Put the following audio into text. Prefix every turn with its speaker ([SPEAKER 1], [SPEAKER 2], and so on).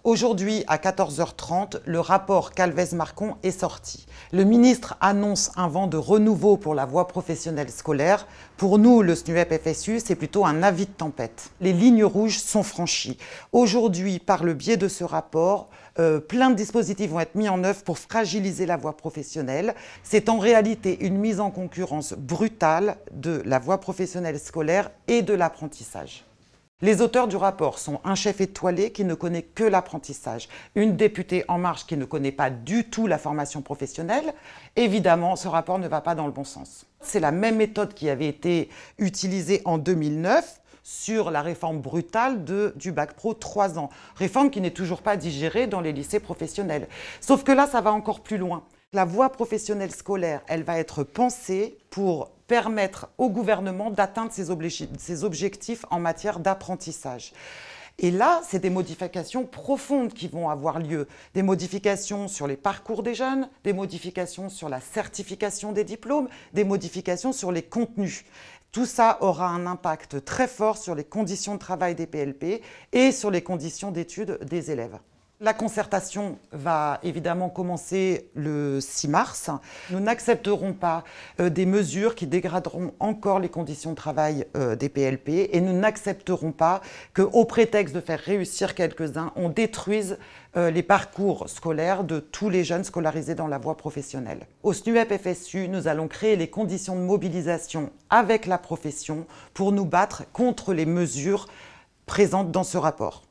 [SPEAKER 1] Aujourd'hui, à 14h30, le rapport Calvez-Marcon est sorti. Le ministre annonce un vent de renouveau pour la voie professionnelle scolaire. Pour nous, le SNUEP-FSU, c'est plutôt un avis de tempête. Les lignes rouges sont franchies. Aujourd'hui, par le biais de ce rapport, plein de dispositifs vont être mis en œuvre pour fragiliser la voie professionnelle. C'est en réalité une mise en concurrence brutale de la voie professionnelle scolaire et de l'apprentissage. Les auteurs du rapport sont un chef étoilé qui ne connaît que l'apprentissage, une députée En Marche qui ne connaît pas du tout la formation professionnelle. Évidemment, ce rapport ne va pas dans le bon sens. C'est la même méthode qui avait été utilisée en 2009 sur la réforme brutale du Bac Pro 3 ans. Réforme qui n'est toujours pas digérée dans les lycées professionnels. Sauf que là, ça va encore plus loin. La voie professionnelle scolaire, elle va être pensée pour permettre au gouvernement d'atteindre ses objectifs en matière d'apprentissage. Et là, c'est des modifications profondes qui vont avoir lieu. Des modifications sur les parcours des jeunes, des modifications sur la certification des diplômes, des modifications sur les contenus. Tout ça aura un impact très fort sur les conditions de travail des PLP et sur les conditions d'études des élèves. La concertation va évidemment commencer le 6 mars. Nous n'accepterons pas des mesures qui dégraderont encore les conditions de travail des PLP et nous n'accepterons pas qu'au prétexte de faire réussir quelques-uns, on détruise les parcours scolaires de tous les jeunes scolarisés dans la voie professionnelle. Au SNUEP-FSU, nous allons créer les conditions de mobilisation avec la profession pour nous battre contre les mesures présentes dans ce rapport.